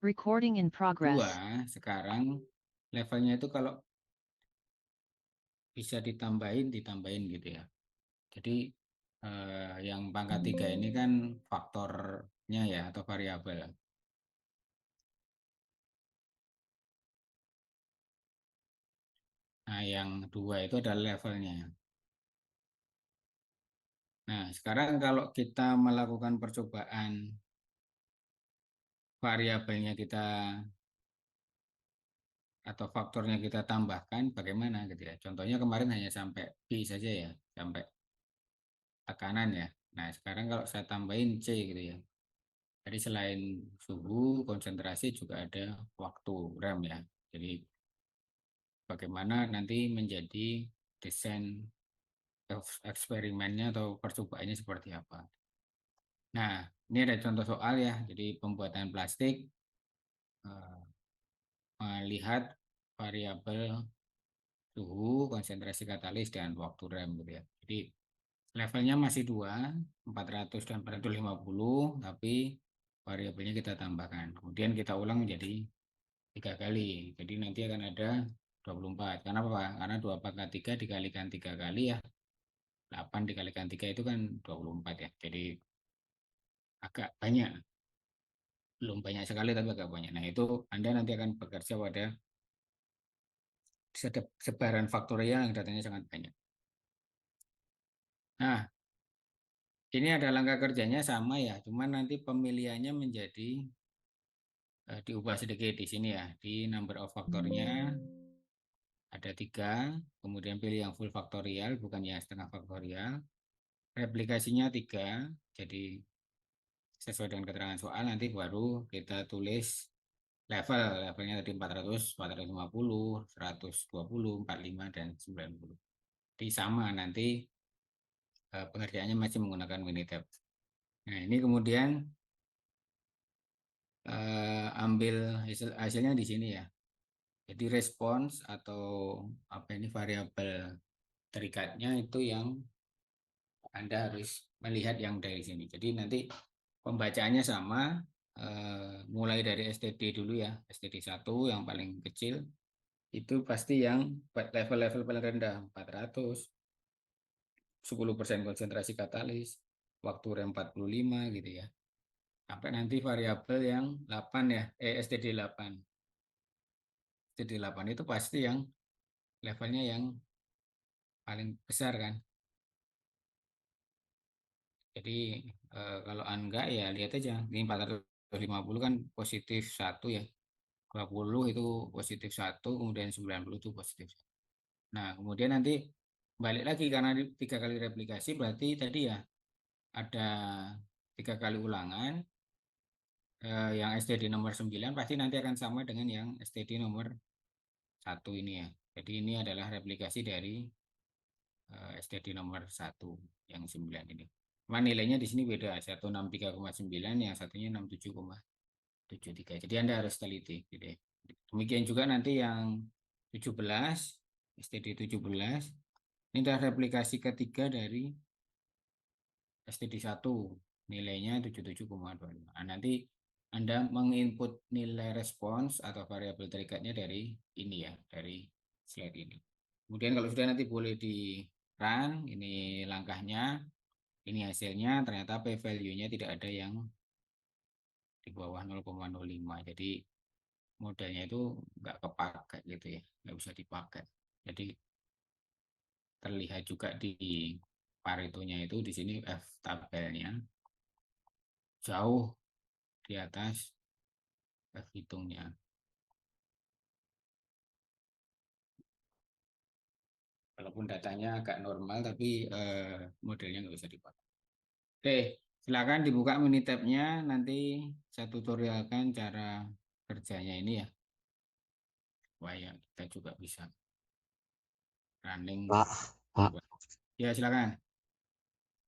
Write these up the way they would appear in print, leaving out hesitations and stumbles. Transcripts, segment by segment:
Recording in progress. 2, sekarang levelnya itu kalau bisa ditambahin gitu ya. Jadi yang pangkat 3 ini kan faktornya ya atau variabel. Nah, yang 2 itu adalah levelnya. Nah, sekarang kalau kita melakukan percobaan variabelnya kita atau faktornya kita tambahkan, bagaimana gitu ya. Contohnya kemarin hanya sampai B saja ya, sampai tekanan ya. Nah, sekarang kalau saya tambahin C gitu ya. Jadi selain suhu, konsentrasi juga ada waktu rem ya. Jadi bagaimana nanti menjadi desain eksperimennya atau percobaannya seperti apa. Nah, ini ada contoh soal ya. Jadi pembuatan plastik eh, melihat variabel suhu, konsentrasi katalis, dan waktu rem gitu ya. Jadi levelnya masih 2, 400 dan 450, tapi variabelnya kita tambahkan. Kemudian kita ulang menjadi 3 kali. Jadi nanti akan ada 24. Karena apa? Karena 2 pangkat 3 dikalikan 3 kali ya. 8 dikalikan 3 itu kan 24 ya. Jadi agak banyak. Belum banyak sekali tapi agak banyak. Nah itu Anda nanti akan bekerja pada sebaran faktorial yang datanya sangat banyak. Nah, ini ada langkah kerjanya sama ya. Cuman nanti pemilihannya menjadi diubah sedikit di sini ya. Di number of faktornya ada 3. Kemudian pilih yang full faktorial, bukan yang setengah faktorial. Replikasinya 3, jadi sesuai dengan keterangan soal nanti baru kita tulis levelnya tadi 400, 450, 120, 45, dan 90. Jadi sama nanti pengerjaannya masih menggunakan Minitab. Nah ini kemudian ambil hasilnya di sini ya. Jadi respons atau apa ini variabel terikatnya itu yang Anda harus melihat yang dari sini. Jadi nanti pembacaannya sama, mulai dari STD dulu ya, STD 1 yang paling kecil, itu pasti yang level-level paling rendah, 400, 10% konsentrasi katalis, waktu rem 45 gitu ya. Sampai nanti variabel yang 8 ya, STD 8. STD 8 itu pasti yang levelnya yang paling besar kan. Jadi kalau enggak ya lihat aja, ini 450 kan positif 1 ya. 20 itu positif 1, kemudian 90 itu positif 1. Nah, kemudian nanti balik lagi karena 3 kali replikasi berarti tadi ya ada 3 kali ulangan. Yang STD nomor 9 pasti nanti akan sama dengan yang STD nomor 1 ini ya. Jadi ini adalah replikasi dari STD nomor 1 yang 9 ini. Cuma nilainya di sini beda, 163,9, yang satunya 67,73. Jadi Anda harus teliti gitu ya. Demikian juga nanti yang 17, STD 17, ini adalah replikasi ketiga dari STD 1, nilainya 77,25. Nah, nanti Anda menginput nilai respons atau variabel terikatnya dari ini ya, dari slide ini. Kemudian kalau sudah nanti boleh di run, ini langkahnya, ini hasilnya, ternyata p-value-nya tidak ada yang di bawah 0,05. Jadi modelnya itu nggak kepakai gitu ya, nggak bisa dipakai. Jadi terlihat juga di Paretonya itu di sini F tabelnya jauh di atas F hitungnya. Walaupun datanya agak normal tapi modelnya nggak bisa dipakai. Oke, silakan dibuka Minitab-nya, nanti saya tutorialkan cara kerjanya ini ya, supaya kita juga bisa running. Pak, Pak, Ya silakan.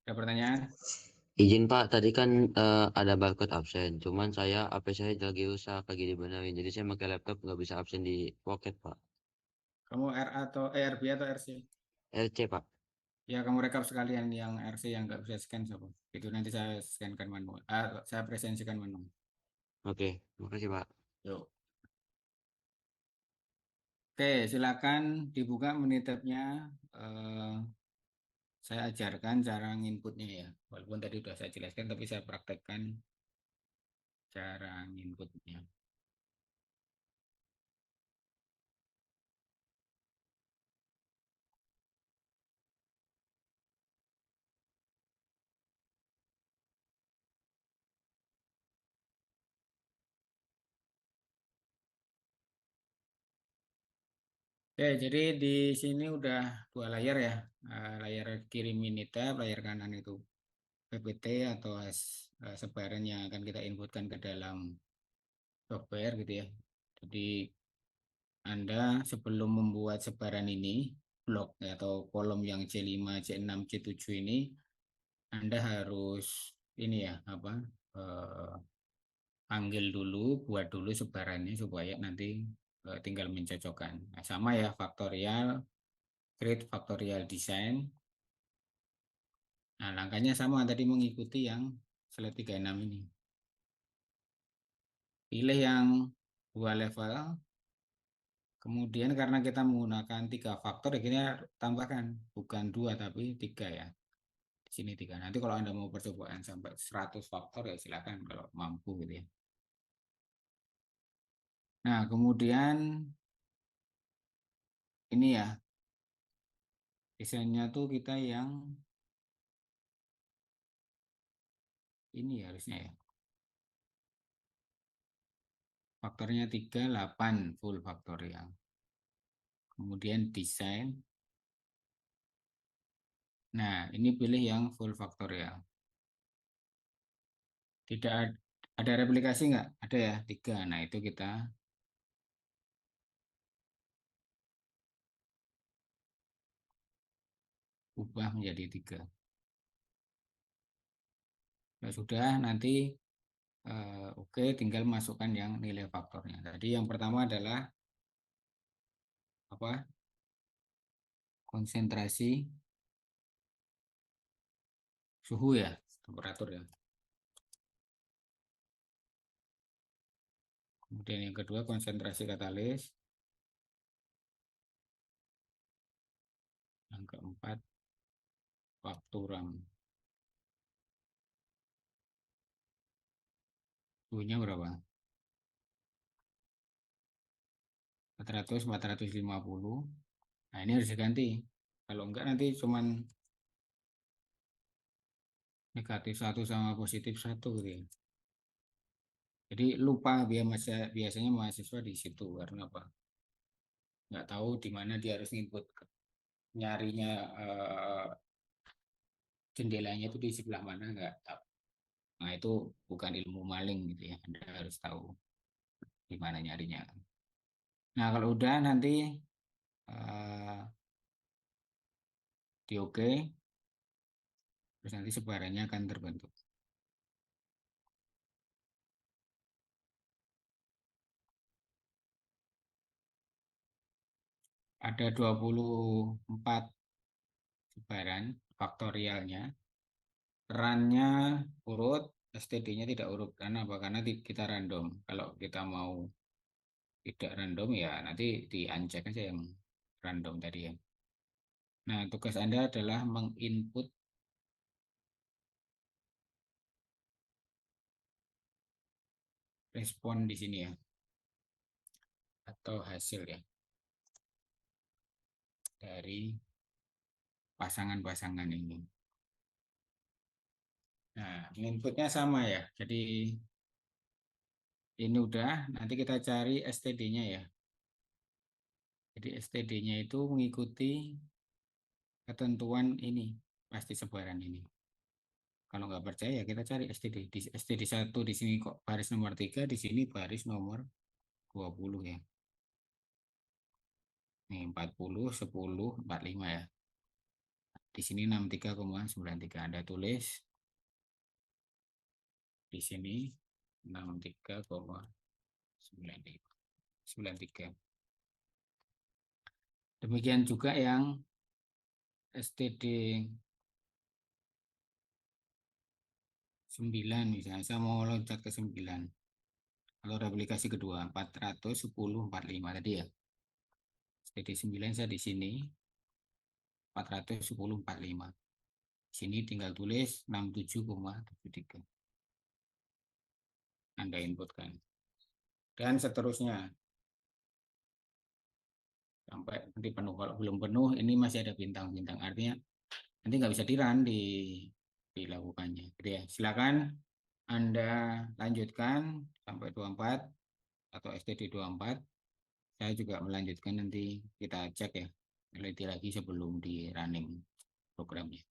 Ada pertanyaan? izin Pak, tadi kan ada barcode absen. Cuman HP saya lagi rusak, lagi dibenerin. Jadi saya pakai laptop nggak bisa absen di pocket Pak. Kamu R atau RB atau RC? RC Pak. Ya kamu rekap sekalian yang RC yang nggak bisa scan siapa. Itu nanti saya scankan manual. Saya presentasikan manual. Oke, makasih Pak. Yuk. Oke, silakan dibuka Minitabnya. Eh, saya ajarkan cara nginputnya ya. Walaupun tadi sudah saya jelaskan, tapi saya praktekkan cara nginputnya. Oke, jadi di sini udah dua layar ya. Layar kiri Minitab, layar kanan itu PPT atau sebaran yang akan kita inputkan ke dalam software gitu ya. Jadi Anda sebelum membuat sebaran ini, blok ya, atau kolom yang C5, C6, C7 ini, Anda harus ini ya, apa, eh, panggil dulu, buat dulu sebarannya supaya nanti tinggal mencocokkan. Nah, sama ya, faktorial, create faktorial design. Nah, langkahnya sama tadi mengikuti yang slide 36 ini. Pilih yang dua level, kemudian karena kita menggunakan tiga faktor, ya kita tambahkan bukan dua tapi tiga ya. Di sini tiga. Nanti kalau Anda mau percobaan sampai 100 faktor ya silakan kalau mampu gitu ya. Nah, kemudian ini ya, desainnya tuh kita yang ini ya harusnya ya. Faktornya 3 8 full faktorial. Kemudian desain. Nah, ini pilih yang full faktorial. Tidak ada replikasi nggak? Ada ya, tiga. Nah, itu kita ubah menjadi tiga. Ya sudah, nanti oke, tinggal masukkan yang nilai faktornya. Tadi yang pertama adalah apa? Konsentrasi suhu ya, temperatur ya. Kemudian yang kedua konsentrasi katalis. Yang keempat fakturam. Suhunya berapa? 400, 450. Nah, ini harus diganti. Kalau enggak nanti cuman negatif satu sama positif satu gitu ya. Jadi lupa biasanya mahasiswa di situ karena apa? Nggak tahu di mana dia harus input nyarinya jendelanya itu di sebelah mana nggak tahu. Nah itu bukan ilmu maling gitu ya. Anda harus tahu di mana nyarinya. Nah kalau udah nanti eh, di oke, terus nanti sebarannya akan terbentuk. Ada 24 sebaran faktorialnya. Runnya urut, STD-nya tidak urut. Karena apa? Karena kita random. Kalau kita mau tidak random ya nanti di uncheck aja yang random tadi ya. Nah, tugas Anda adalah menginput respon di sini ya, atau hasil ya, dari pasangan-pasangan ini. Nah, inputnya sama ya. Jadi ini udah, nanti kita cari STD-nya ya. Jadi STD-nya itu mengikuti ketentuan ini, pasti sebaran ini. Kalau nggak percaya ya kita cari STD. Di STD 1 di sini kok baris nomor 3, di sini baris nomor 20 ya. Nih 40, 10, 45 ya. Di sini 63,93. Anda tulis di sini 63,93. Demikian juga yang STD 9 misalnya. Saya mau loncat ke 9. Kalau replikasi kedua 410,45 tadi ya. Jadi 9 saya di sini 410,45. Sini tinggal tulis 67,73. Anda inputkan. Dan seterusnya sampai nanti penuh. Kalau belum penuh, ini masih ada bintang-bintang. Artinya nanti nggak bisa dilakukannya. Jadi ya, silakan Anda lanjutkan sampai 24 atau STD 24. Saya juga melanjutkan nanti kita cek ya. Teliti lagi sebelum di running programnya.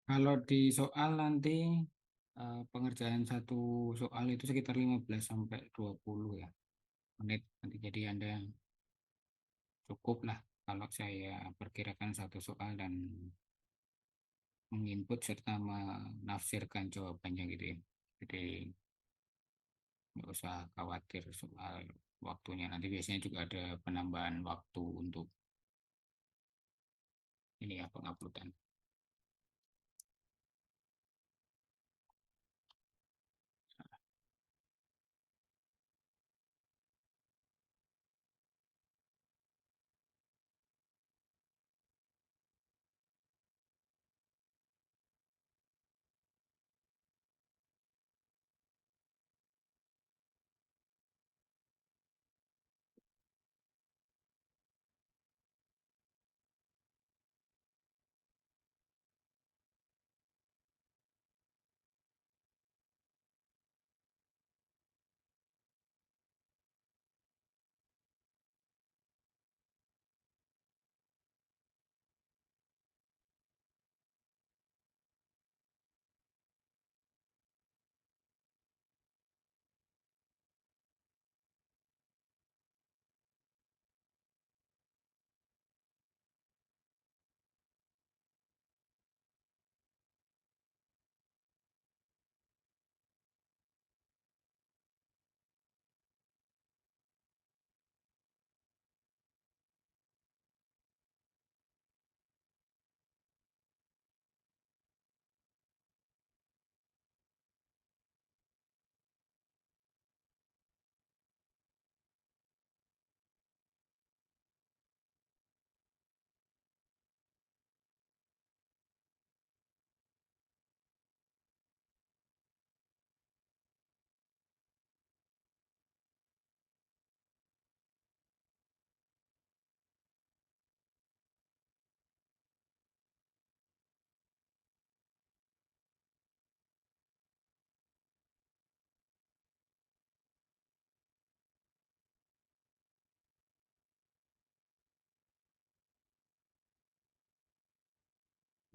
Kalau di soal nanti pengerjaan satu soal itu sekitar 15 sampai 20 ya menit. Nanti jadi Anda cukup lah kalau saya perkirakan satu soal dan menginput serta menafsirkan jawabannya gitu ya. Jadi nggak usah khawatir soal waktunya. Nanti biasanya juga ada penambahan waktu untuk ini ya penguploadan.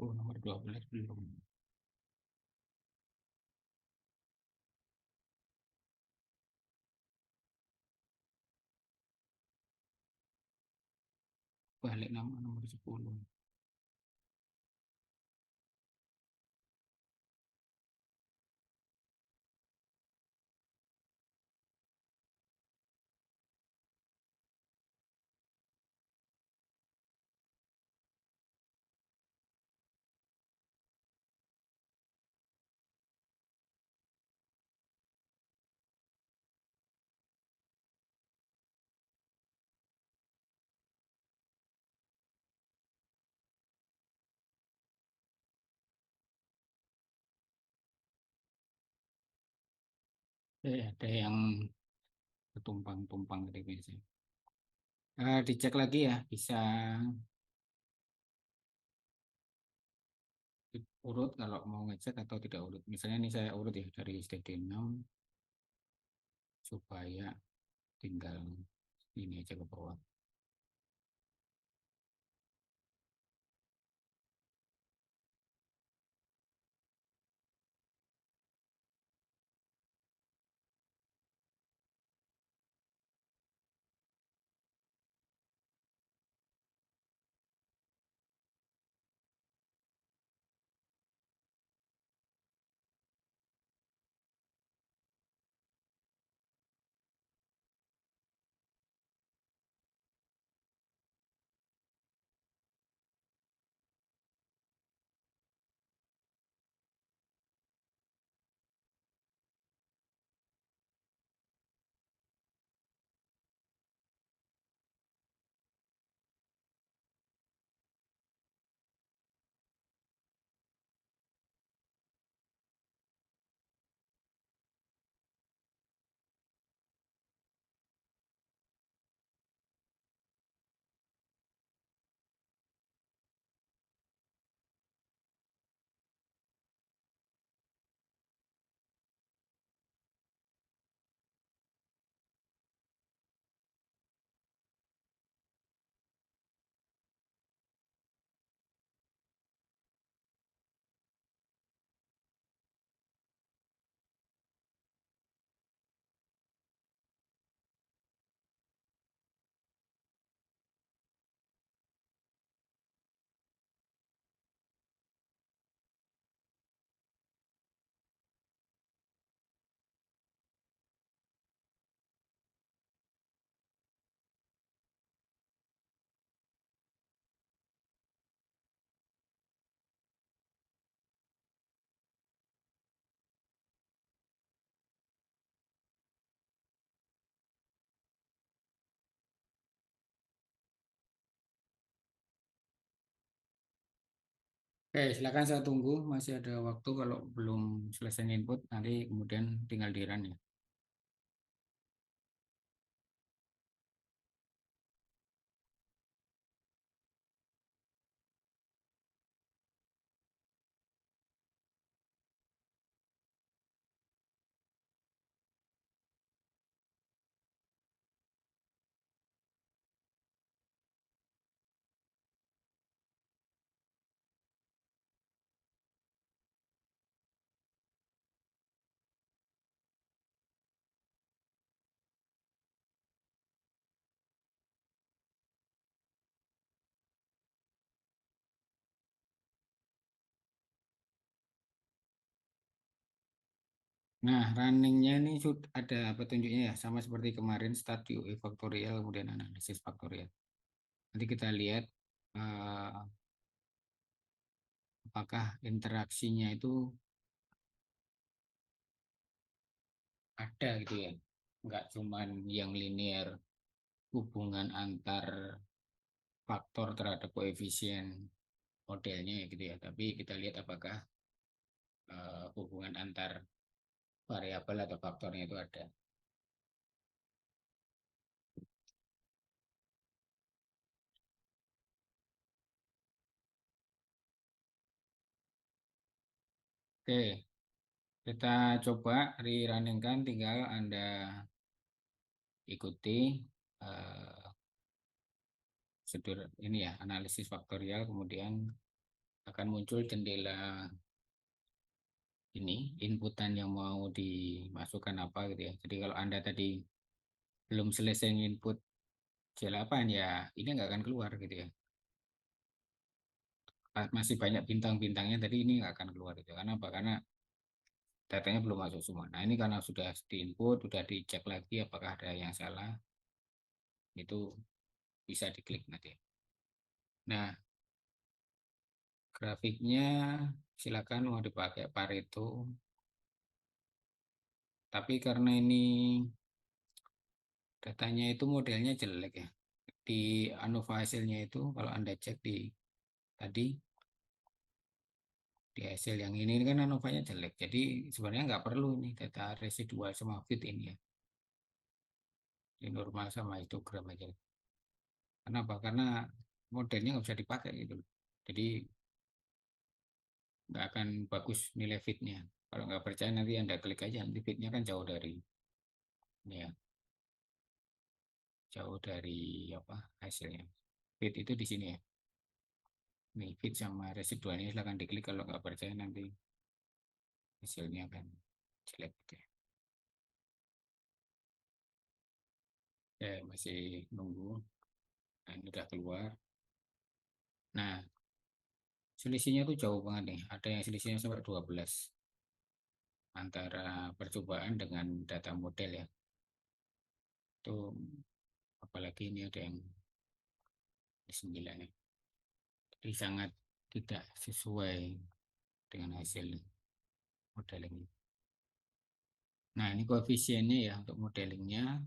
Oh, nomor 12 belum. Balik nama nomor 10. Ada yang ketumpang-tumpang gitu biasanya. Dicek lagi ya, bisa urut kalau mau ngecek atau tidak urut. Misalnya ini saya urut ya dari stage 6 supaya tinggal ini aja ke bawah. Oke, silakan saya tunggu. Masih ada waktu kalau belum selesai input, nanti kemudian tinggal di run ya. Nah, runningnya ini sudah ada petunjuknya ya, sama seperti kemarin start UE faktorial, kemudian analisis faktorial. Nanti kita lihat eh, apakah interaksinya itu ada gitu ya. Nggak cuman yang linear hubungan antar faktor terhadap koefisien modelnya ya gitu ya. Tapi kita lihat apakah hubungan antar variabel atau faktornya itu ada. Oke, kita coba di-runningkan, tinggal Anda ikuti prosedur ini ya, analisis faktorial, kemudian akan muncul jendela ini inputan yang mau dimasukkan apa gitu ya. Jadi kalau Anda tadi belum selesai input C8 ya ini nggak akan keluar gitu ya. Masih banyak bintang-bintangnya tadi ini nggak akan keluar gitu. Karena apa? Karena datanya belum masuk semua. Nah ini karena sudah diinput, sudah dicek lagi apakah ada yang salah, itu bisa diklik nanti. Nah grafiknya silakan mau dipakai Pareto, tapi karena ini datanya itu modelnya jelek ya. Di ANOVA hasilnya itu kalau Anda cek di tadi di hasil yang ini kan ANOVA-nya jelek. Jadi sebenarnya nggak perlu nih data residual sama fit ini ya. Di normal sama histogram aja. Kenapa? Karena modelnya nggak bisa dipakai gitu. Jadi nggak akan bagus nilai fitnya. Kalau nggak percaya nanti Anda klik aja, nanti fitnya kan jauh dari ini ya, jauh dari apa hasilnya. Fit itu di sini ya. Nih fit sama residualnya silahkan diklik kalau nggak percaya nanti hasilnya akan jelek gitu ya. Ya masih nunggu. Nah, ini udah keluar. Nah, selisihnya tuh jauh banget nih. Ada yang selisihnya sampai 12 antara percobaan dengan data model ya. Itu apalagi ini ada yang di 9 ya. Jadi sangat tidak sesuai dengan hasil modeling. Nah, ini koefisiennya ya untuk modelingnya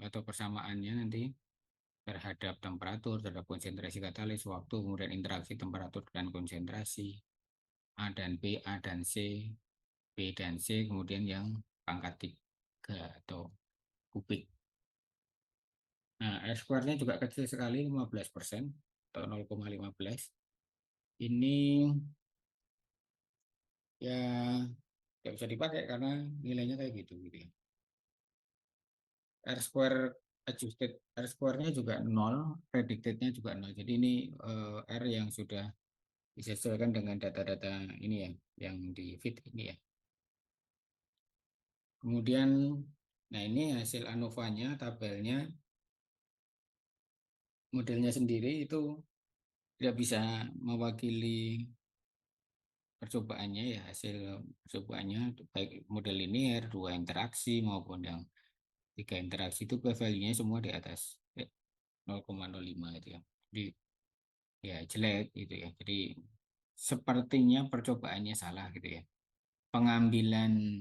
atau persamaannya nanti terhadap temperatur, terhadap konsentrasi katalis, waktu, kemudian interaksi temperatur dan konsentrasi, A dan B, A dan C, B dan C, kemudian yang pangkat 3 atau kubik. Nah, R square-nya juga kecil sekali, 15% atau 0,15. Ini ya tidak bisa dipakai karena nilainya kayak gitu gitu ya. R square adjusted R square-nya juga nol, predicted-nya juga nol. Jadi ini R yang sudah disesuaikan dengan data-data ini ya, yang di fit ini ya. Kemudian, nah ini hasil ANOVA-nya, tabelnya, modelnya sendiri itu tidak bisa mewakili percobaannya ya, hasil percobaannya baik model linear, dua interaksi maupun yang tiga interaksi itu p-value-nya semua di atas 0,05 itu ya. Jadi ya jelek gitu ya. Jadi sepertinya percobaannya salah gitu ya. Pengambilan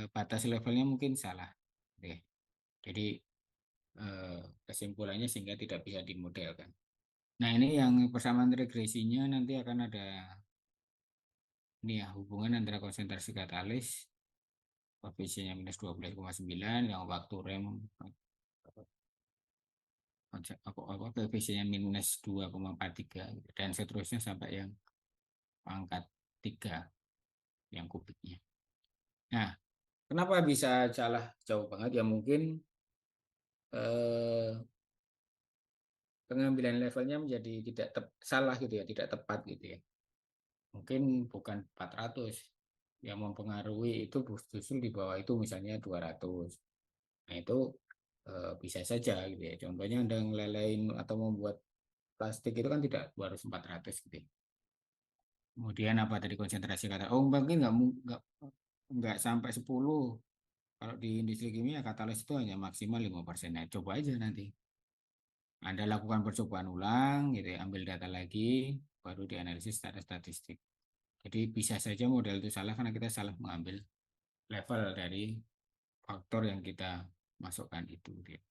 batas levelnya mungkin salah gitu ya. Jadi kesimpulannya sehingga tidak bisa dimodelkan. Nah, ini yang persamaan regresinya nanti akan ada ini ya hubungan antara konsentrasi katalis koefisiennya -12,9 yang waktu rem apa koefisiennya -2,43 dan seterusnya sampai yang pangkat 3 yang kubiknya. Nah, kenapa bisa salah jauh banget ya mungkin eh, pengambilan levelnya menjadi tidak salah gitu ya, tidak tepat gitu ya. Mungkin bukan 400 yang mempengaruhi itu justru di bawah itu misalnya 200. Nah, itu bisa saja gitu ya. Contohnya Anda ngelelein atau membuat plastik itu kan tidak harus 400 gitu ya. Kemudian apa tadi konsentrasi kata? Oh, mungkin nggak sampai 10. Kalau di industri kimia katalis itu hanya maksimal 5%. Nah, coba aja nanti. Anda lakukan percobaan ulang gitu ya, ambil data lagi, baru dianalisis secara statistik. Jadi bisa saja model itu salah karena kita salah mengambil level dari faktor yang kita masukkan itu. Gitu.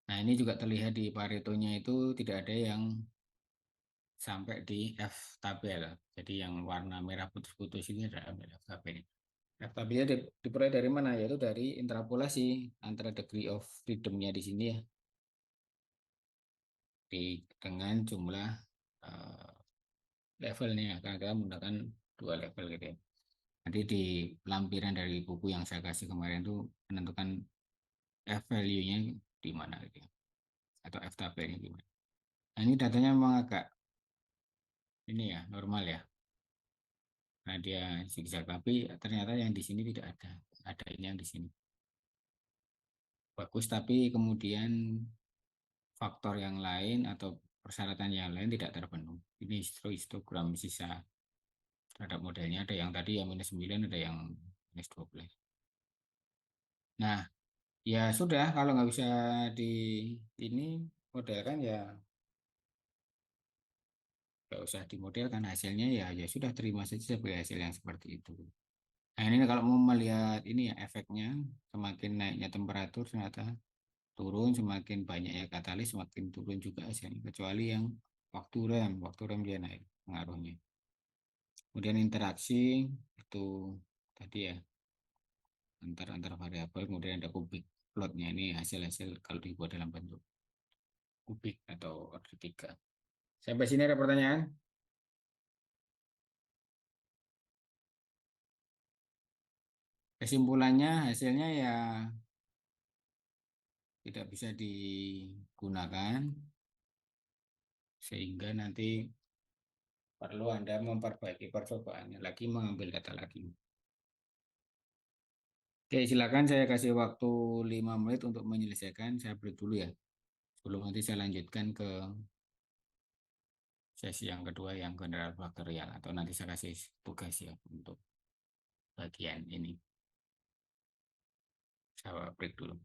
Nah, ini juga terlihat di Pareto-nya itu tidak ada yang sampai di F tabel. Jadi yang warna merah putus-putus ini adalah F tabel. F tabelnya diperoleh dari mana? Yaitu dari interpolasi antara degree of freedom-nya di sini ya, dengan jumlah uh, levelnya. Karena kita menggunakan dua level gitu ya. Nanti di lampiran dari buku yang saya kasih kemarin itu menentukan F value-nya di mana gitu ya. Atau F tabelnya gimana. Nah, ini datanya memang agak ini ya normal ya. Nah, dia zigzag, tapi ternyata yang di sini tidak ada. Ada ini yang di sini. Bagus, tapi kemudian faktor yang lain atau persyaratan yang lain tidak terpenuhi. Ini histogram sisa terhadap modelnya. Ada yang tadi yang -9, ada yang -12. Nah, ya sudah, kalau nggak bisa di ini model kan ya nggak usah dimodelkan hasilnya, ya ya sudah, terima saja sebagai hasil yang seperti itu. Nah, ini kalau mau melihat ini ya efeknya, semakin naiknya temperatur ternyata turun, semakin banyaknya katalis semakin turun juga hasilnya, kecuali yang waktu rem dia naik pengaruhnya. Kemudian interaksi itu tadi ya, antar variabel, kemudian ada kubik plotnya, ini hasil-hasil kalau dibuat dalam bentuk kubik atau order 3. Sampai sini ada pertanyaan? Kesimpulannya hasilnya ya tidak bisa digunakan, sehingga nanti perlu Anda memperbaiki percobaannya lagi, mengambil data lagi. Oke, silakan saya kasih waktu 5 menit untuk menyelesaikan. Saya break dulu ya. Sebelum nanti saya lanjutkan ke sesi yang kedua yang general bakterial, atau nanti saya kasih tugas ya untuk bagian ini. Saya break dulu.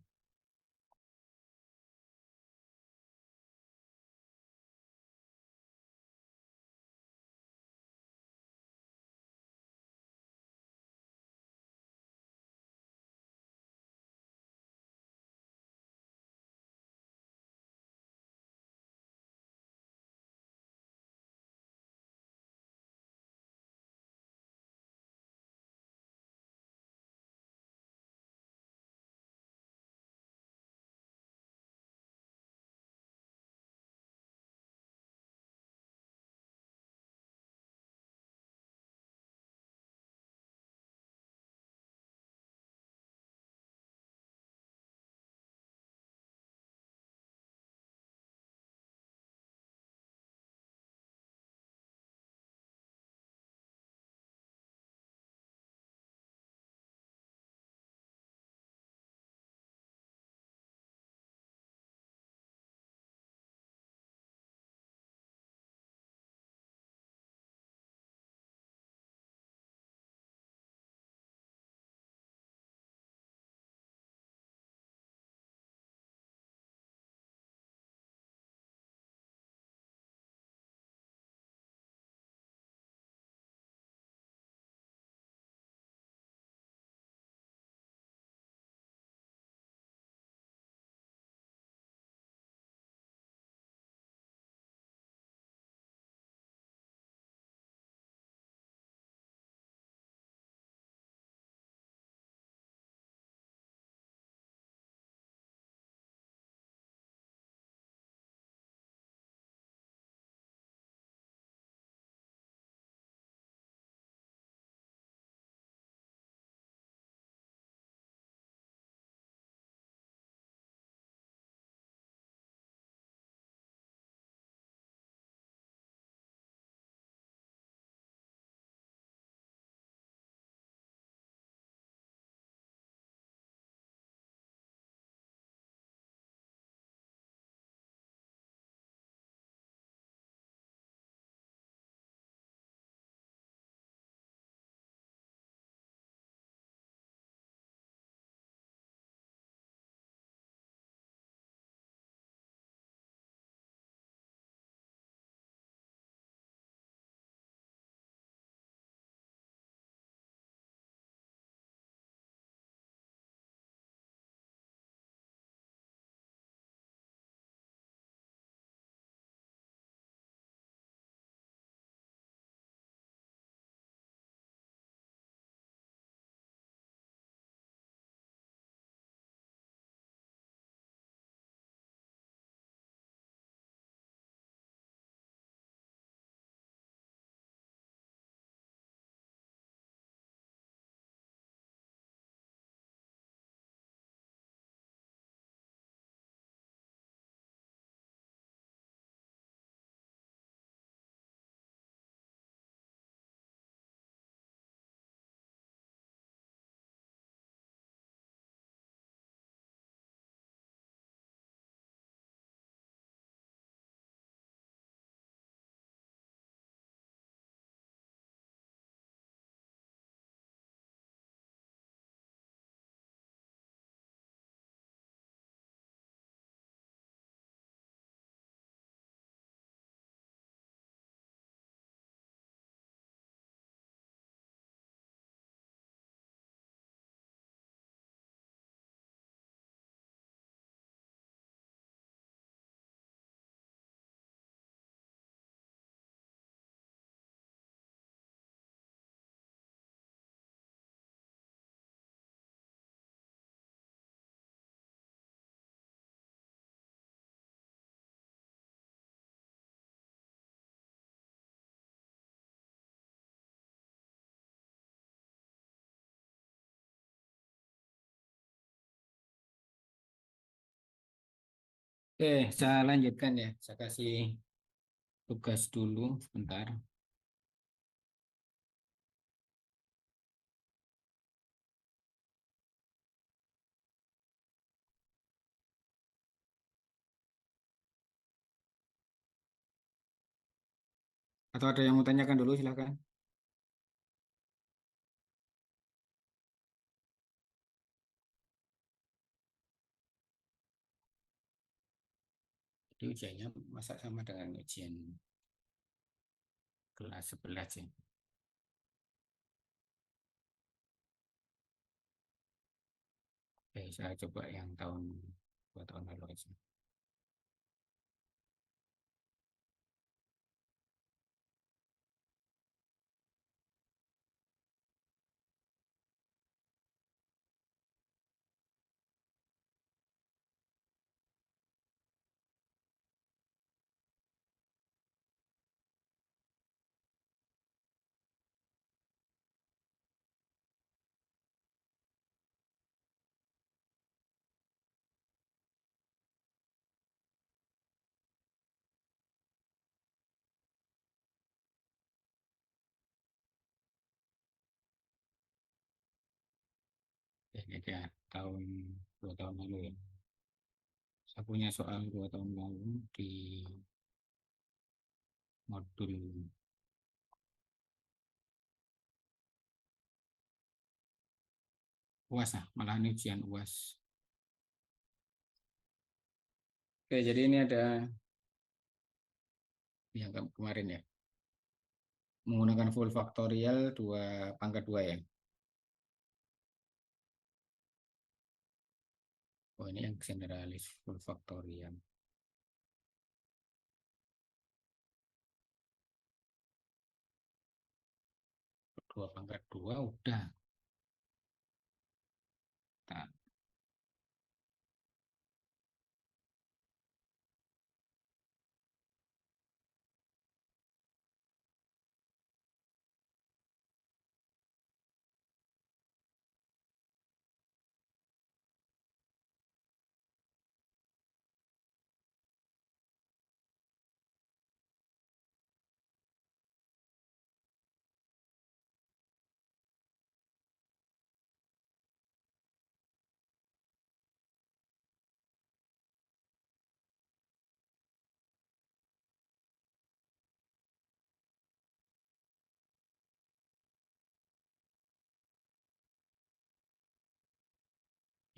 Oke, saya lanjutkan ya. Saya kasih tugas dulu sebentar. Atau ada yang mau tanyakan dulu, silakan. Jadi ujiannya masa sama dengan ujian kelas 11 ya. Oke, saya coba yang tahun 2 tahun lalu aja. Ya, ini dia tahun 2 tahun lalu ya. Saya punya soal 2 tahun lalu di modul UAS, nah, malah ini ujian UAS. Oke, jadi ini ada yang kemarin ya, menggunakan full faktorial 2 pangkat 2 ya. Oh, ini yang generalis full faktorial. 2 pangkat 2 udah. Nah,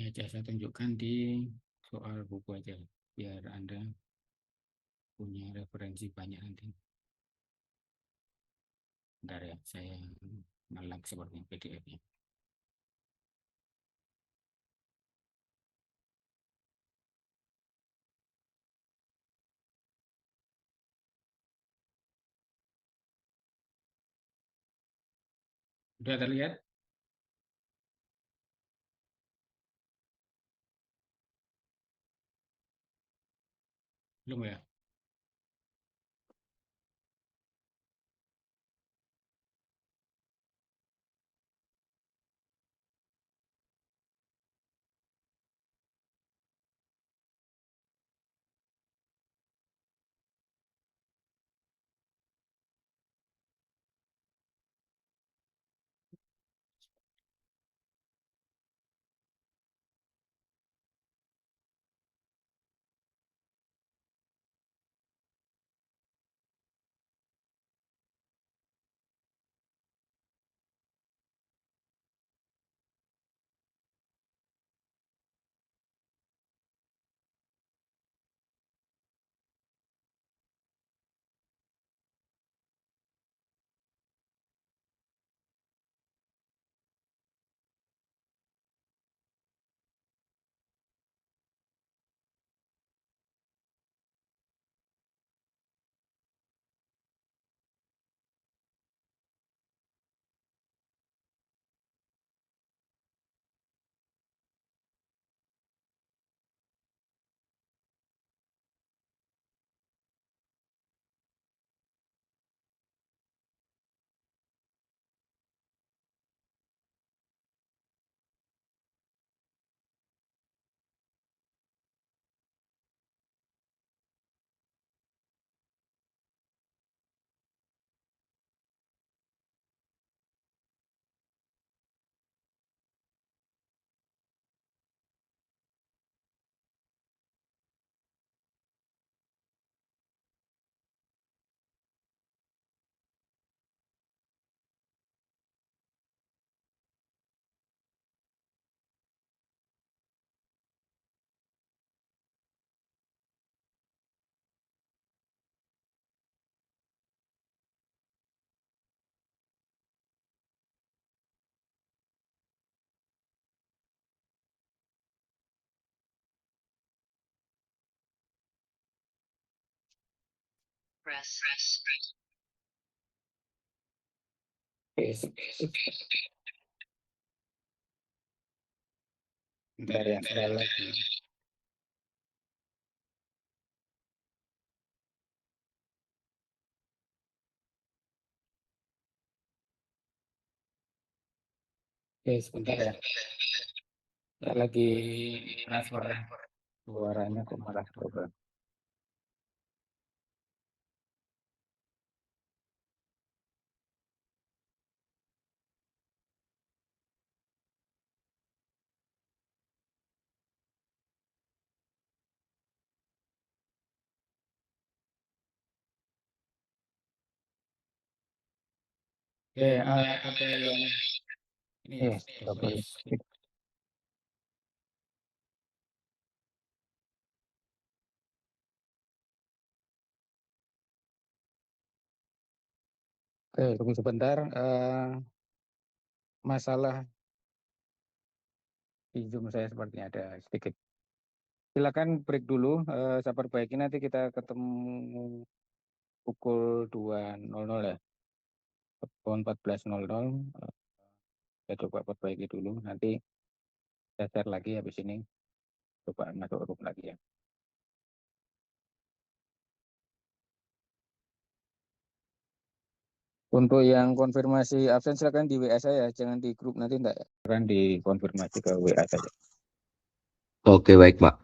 ya, saya tunjukkan di soal buku aja, biar Anda punya referensi banyak nanti. Bentar ya, saya ngelak seperti PDF-nya. Sudah terlihat? Belum ya? Bentar ya, sekali lagi. Oke, sebentar ya. Saya lagi transfer suaranya kok malah coba. Oke, ada yang ini ya, coba. Oke, tunggu sebentar. Masalah di Zoom saya sepertinya ada sedikit. Silakan break dulu. Saya perbaiki nanti kita ketemu pukul 2.00 ya. Pukul 14.00. Saya coba perbaiki dulu. Nanti saya share lagi habis ini. Coba masuk room lagi ya. Untuk yang konfirmasi absen silakan di WA saya, jangan di grup nanti enggak. Silakan dikonfirmasi ke WA saja. Oke, baik, Pak.